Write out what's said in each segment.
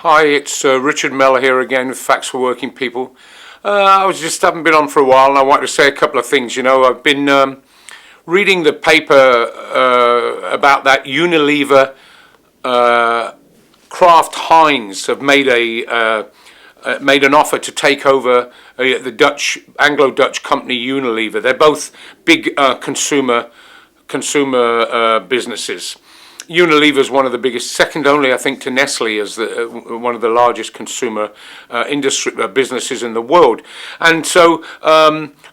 Hi, it's Richard Mellor here again with Facts for Working People. Haven't been on for a while, and I wanted to say a couple of things. I've been reading the paper about that Unilever, Kraft, Heinz have made made an offer to take over the Anglo-Dutch company Unilever. They're both big consumer businesses. Unilever is one of the biggest, second only, I think, to Nestle as one of the largest consumer industry businesses in the world. And so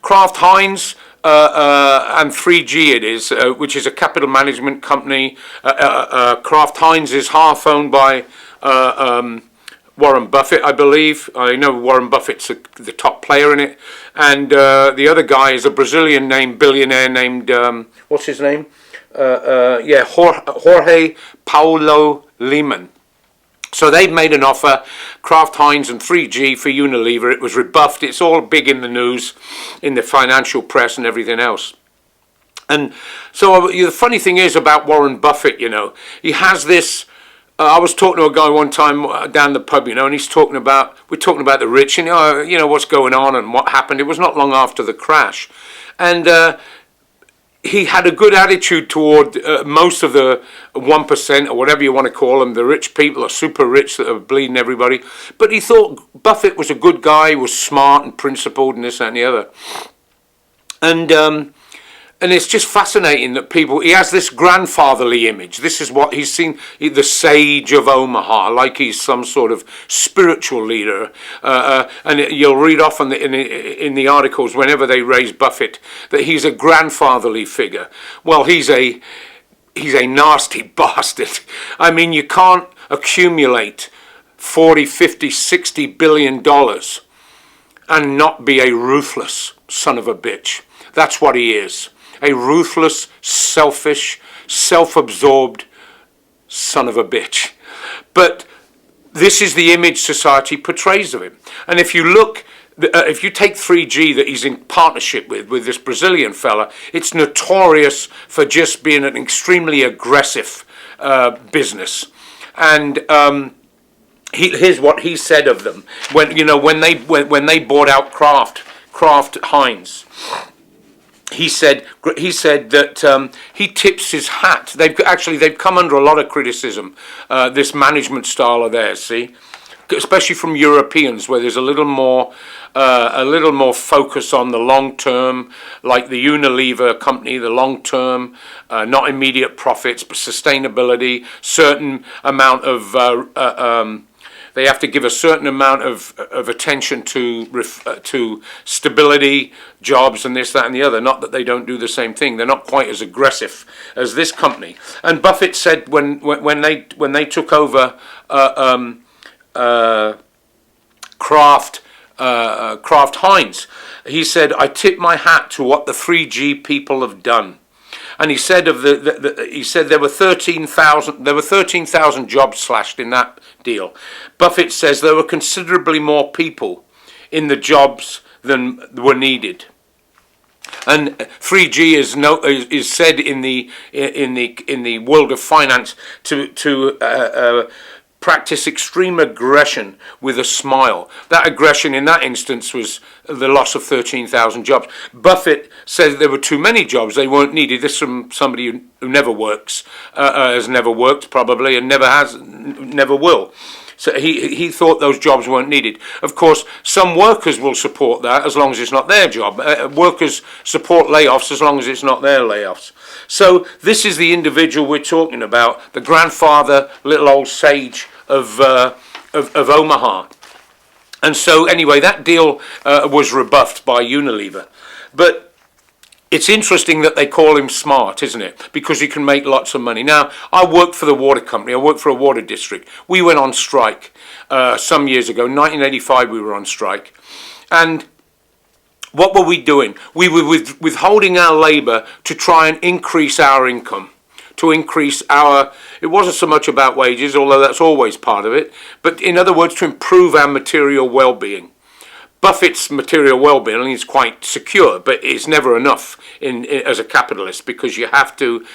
Kraft, Heinz, and 3G it is, which is a capital management company. Kraft Heinz is half owned by Warren Buffett, I believe. I know Warren Buffett's the top player in it. And the other guy is a Brazilian billionaire named, what's his name? Jorge Paulo Lemann. So they've made an offer, Kraft Heinz and 3G for Unilever. It was rebuffed. It's all big in the news, in the financial press and everything else. And so the funny thing is about Warren Buffett, he has this. I was talking to a guy one time down the pub, and we're talking about the rich, and what's going on and what happened. It was not long after the crash, and he had a good attitude toward most of the 1% or whatever you want to call them, the rich people, are super rich that are bleeding everybody. But he thought Buffett was a good guy, he was smart and principled and this, that and the other. And it's just fascinating that he has this grandfatherly image. This is what he's seen, the sage of Omaha, like he's some sort of spiritual leader. And you'll read often in the articles whenever they raise Buffett that he's a grandfatherly figure. Well, he's a nasty bastard. I mean, you can't accumulate 40, 50, 60 billion dollars and not be a ruthless son of a bitch. That's what he is. A ruthless, selfish, self-absorbed son of a bitch. But this is the image society portrays of him. And if you look, if you take 3G that he's in partnership with this Brazilian fella, it's notorious for just being an extremely aggressive business. And here's what he said of them when they bought out Kraft Heinz. He said that he tips his hat. They've come under a lot of criticism. This management style of theirs, see, especially from Europeans, where there's a little more focus on the long term, like the Unilever company, the long term, not immediate profits, but sustainability. Certain amount of they have to give a certain amount of attention to stability, jobs, and this, that, and the other. Not that they don't do the same thing. They're not quite as aggressive as this company. And Buffett said when they took over Kraft Heinz, he said, "I tip my hat to what the 3G people have done." And he said there were 13,000 jobs slashed in that deal. Buffett says there were considerably more people in the jobs than were needed. And 3G is said in the world of finance to practice extreme aggression with a smile. That aggression in that instance was the loss of 13,000 jobs. Buffett said there were too many jobs, they weren't needed. This from somebody who never works, has never worked probably, and never will. So he thought those jobs weren't needed. Of course, some workers will support that as long as it's not their job. Workers support layoffs as long as it's not their layoffs. So this is the individual we're talking about, the grandfather, little old sage of Omaha. And so anyway, that deal was rebuffed by Unilever. But it's interesting that they call him smart, isn't it? Because he can make lots of money. Now, I worked for the water company. I worked for a water district. We went on strike some years ago. 1985 we were on strike. And what were we doing? We were withholding our labour to try and increase our income. To increase it wasn't so much about wages, although that's always part of it, but in other words, to improve our material well-being. Buffett's material well-being is quite secure, but it's never enough as a capitalist, because you have to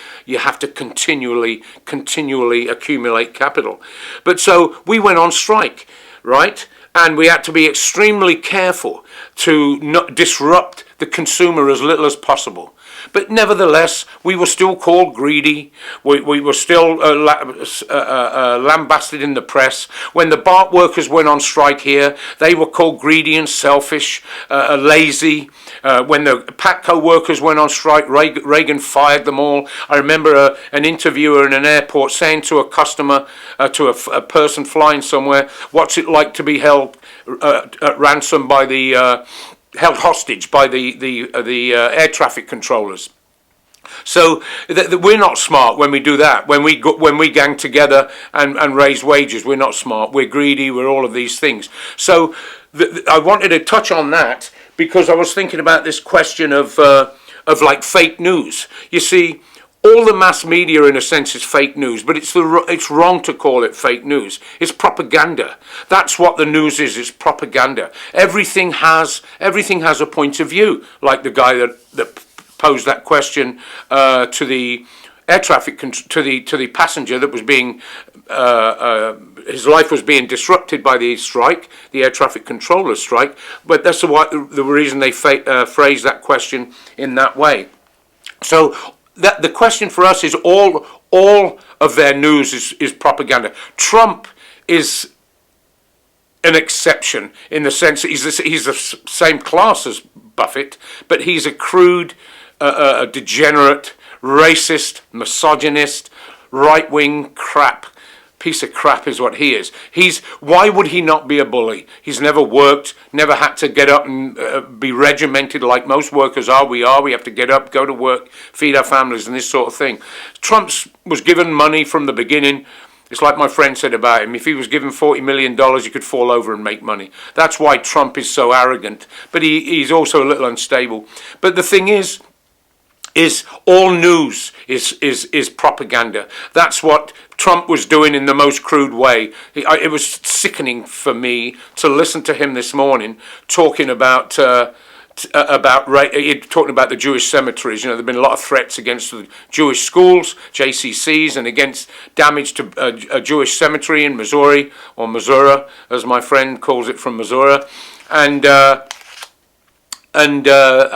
continually accumulate capital. But so we went on strike, right? And we had to be extremely careful to not disrupt the consumer as little as possible. But nevertheless, we were still called greedy. We were still lambasted in the press. When the BART workers went on strike here, they were called greedy and selfish, lazy. When the Patco workers went on strike, Reagan fired them all. I remember an interviewer in an airport saying to a customer, to a person flying somewhere, "What's it like to be held at ransom by the held hostage by the air traffic controllers?" So we're not smart when we do that. When we gang together and raise wages, we're not smart. We're greedy. We're all of these things. So I wanted to touch on that because I was thinking about this question of like fake news. You see, all the mass media, in a sense, is fake news, but it's wrong to call it fake news. It's propaganda. That's what the news is. It's propaganda. Everything has a point of view. Like the guy that posed that question to the air traffic to the passenger that was being his life was being disrupted by the strike, the air traffic controller strike. But that's the reason they phrased that question in that way. So the question for us is all of their news is propaganda. Trump is an exception in the sense that he's the same class as Buffett, but he's a crude, a degenerate, racist, misogynist, right-wing piece of crap is what he is. Why would he not be a bully? He's never worked, never had to get up and be regimented like most workers are. We have to get up, go to work, feed our families and this sort of thing. Trump was given money from the beginning. It's like my friend said about him. If he was given $40 million, he could fall over and make money. That's why Trump is so arrogant. But he's also a little unstable. But the thing is all news is propaganda. That's what Trump was doing in the most crude way. It was sickening for me to listen to him this morning talking about talking about the Jewish cemeteries. You know, there've been a lot of threats against the Jewish schools, JCCs, and against damage to a Jewish cemetery in Missouri, or Missouri, as my friend calls it, from Missouri, and I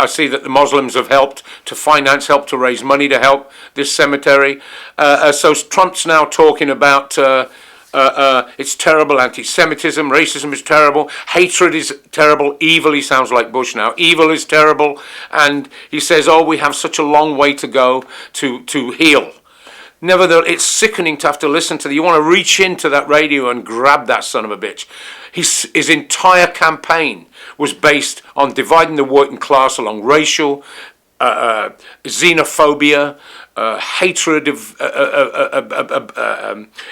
see that the Muslims have helped to raise money to help this cemetery. So Trump's now talking about it's terrible, anti-Semitism, racism is terrible, hatred is terrible, evil, he sounds like Bush now, evil is terrible, and he says, oh, we have such a long way to go to heal. Nevertheless, it's sickening to have to listen to you want to reach into that radio and grab that son of a bitch. His entire campaign was based on dividing the working class along racial, xenophobia, hatred of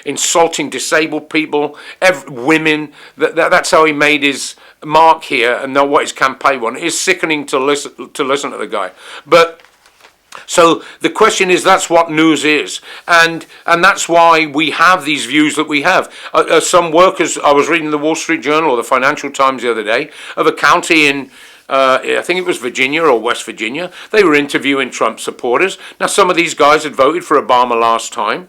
insulting disabled people, women. That's how he made his mark here, and know what his campaign was. It's sickening to listen to the guy. But so the question is, that's what news is, and that's why we have these views that we have. Some workers, I was reading the Wall Street Journal or the Financial Times the other day, of a county in I think it was Virginia or West Virginia. They were interviewing Trump supporters. Now, some of these guys had voted for Obama last time,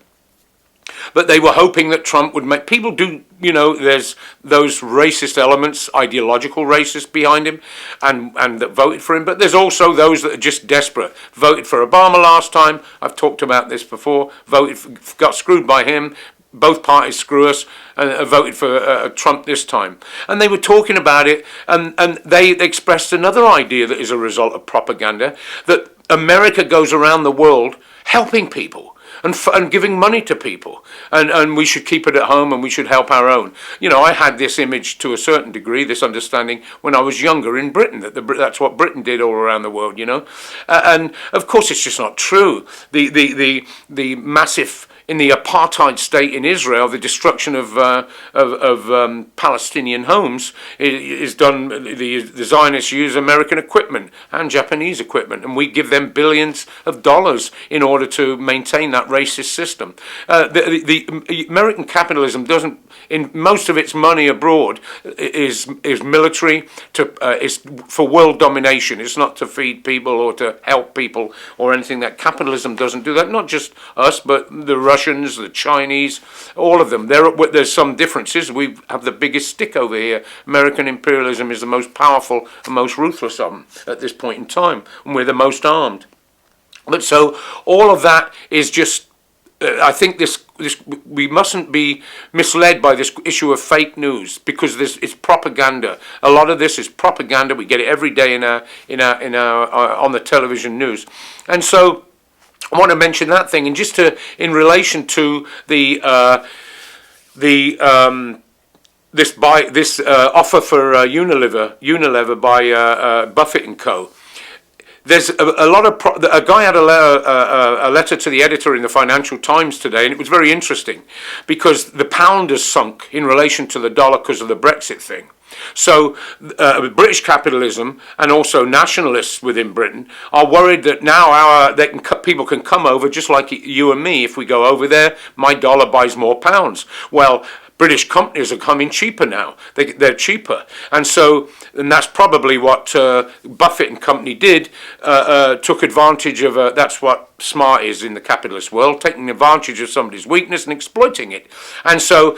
but they were hoping that Trump would make... People do, there's those racist elements, ideological racists behind him, and that voted for him, but there's also those that are just desperate. Voted for Obama last time, I've talked about this before, got screwed by him, both parties screw us, and voted for Trump this time. And they were talking about it, and they expressed another idea that is a result of propaganda, that America goes around the world helping people and giving money to people, and we should keep it at home and we should help our own. I had this image to a certain degree, this understanding, when I was younger in Britain, that's what Britain did all around the world, and of course it's just not true. The massive in the apartheid state in Israel, the destruction of Palestinian homes is done. The Zionists use American equipment and Japanese equipment, and we give them billions of dollars in order to maintain that racist system. The American capitalism doesn't, in most of its money abroad, is military is for world domination. It's not to feed people or to help people or anything. That capitalism doesn't do that. Not just us, but the Russians, the Chinese, all of them. There's some differences. We have the biggest stick over here. American imperialism is the most powerful and most ruthless of them at this point in time, and we're the most armed. But so all of that is just. I think we mustn't be misled by this issue of fake news, because it's propaganda. A lot of this is propaganda. We get it every day in our on the television news, and so I want to mention that thing. And just in relation to the offer for Unilever by Buffett and Co. There's a lot of a guy had a letter to the editor in the Financial Times today, and it was very interesting because the pound has sunk in relation to the dollar because of the Brexit thing. So British capitalism and also nationalists within Britain are worried that now people can come over just like you and me. If we go over there, my dollar buys more pounds. Well, British companies are coming cheaper now. They're cheaper. And that's probably what Buffett and company did, took advantage of, that's what smart is in the capitalist world, taking advantage of somebody's weakness and exploiting it. And so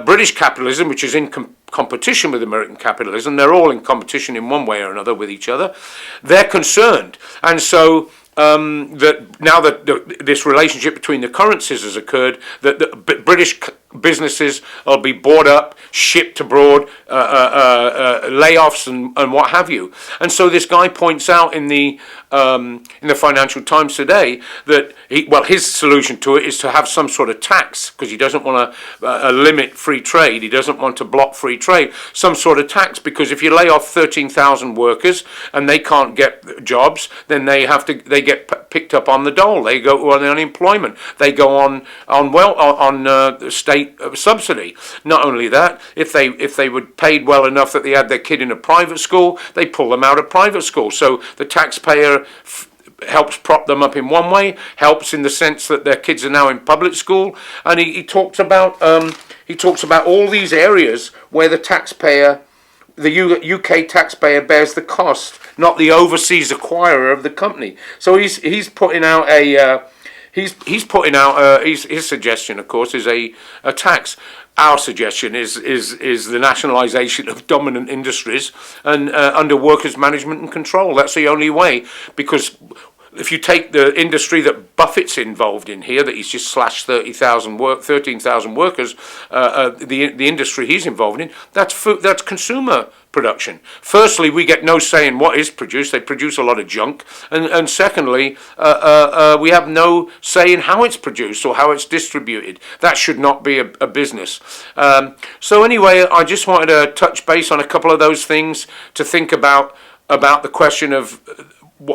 British capitalism, which is in competition with American capitalism, they're all in competition in one way or another with each other, they're concerned. And so that now that this relationship between the currencies has occurred, that the British businesses will be bought up, shipped abroad, layoffs and what have you. And so this guy points out in the Financial Times today that his solution to it is to have some sort of tax, because he doesn't want to limit free trade. He doesn't want to block free trade. Some sort of tax, because if you lay off 13,000 workers and they can't get jobs, then they get picked up on the dole. They go on unemployment. They go on state subsidy. Not only that, if they were paid well enough that they had their kid in a private school, they pull them out of private school. So the taxpayer helps prop them up in one way, helps in the sense that their kids are now in public school, and he talks about all these areas where the taxpayer, the UK taxpayer, bears the cost, not the overseas acquirer of the company. So he's putting out his suggestion, of course, is a tax. Our suggestion is the nationalisation of dominant industries and under workers' management and control. That's the only way, because if you take the industry that Buffett's involved in here, that he's just slashed 13,000 workers, the industry he's involved in, that's consumer production. Firstly, we get no say in what is produced. They produce a lot of junk, and secondly, we have no say in how it's produced or how it's distributed. That should not be a business. So anyway, I just wanted to touch base on a couple of those things to think about the question of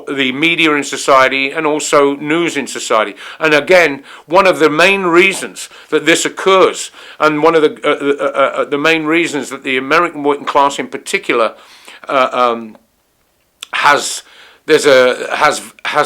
the media in society and also news in society. And again, one of the main reasons that this occurs, and one of the main reasons that the American working class in particular has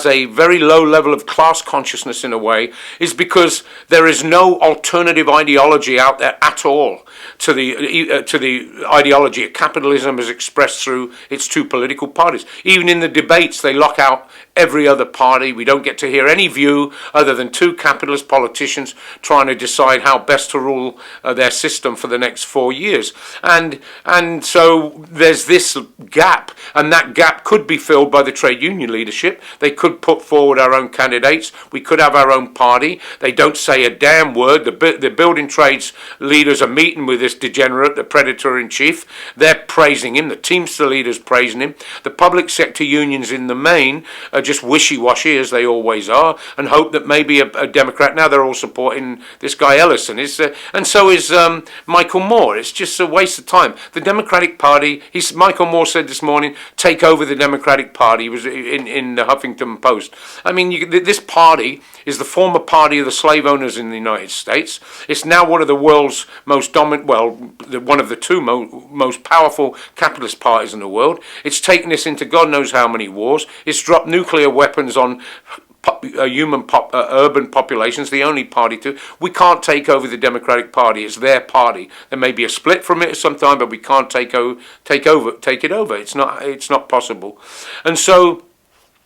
a very low level of class consciousness in a way, is because there is no alternative ideology out there at all to the ideology of capitalism as expressed through its two political parties. Even in the debates, they lock out every other party. We don't get to hear any view other than two capitalist politicians trying to decide how best to rule their system for the next 4 years. And so there's this gap, and that gap could be filled by the trade union leadership. They could put forward our own candidates. We could have our own party. They don't say a damn word. The building trades leaders are meeting with this degenerate, the predator-in-chief. They're praising him. The Teamster leaders praising him. The public sector unions in the main are just wishy-washy, as they always are, and hope that maybe a Democrat, now they're all supporting this guy Ellison, and so is Michael Moore. It's just a waste of time. The Democratic Party, Michael Moore said this morning, take over the Democratic Party. He was in the Huffington Huffington Post. I mean, this party is the former party of the slave owners in the United States. It's now one of the world's most dominant, one of the two most powerful capitalist parties in the world. It's taken us into God knows how many wars. It's dropped nuclear weapons on urban populations, the only party to. We can't take over the Democratic Party. It's their party. There may be a split from it sometime, but we can't take it over. It's not possible. And so,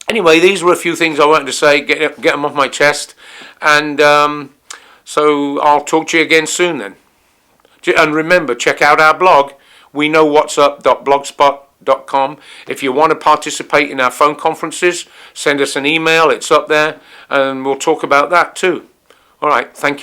anyway, these were a few things I wanted to say. Get them off my chest, and so I'll talk to you again soon then. And remember, check out our blog. WeKnowWhat'sUp.blogspot.com. If you want to participate in our phone conferences, send us an email. It's up there, and we'll talk about that too. All right, thank you.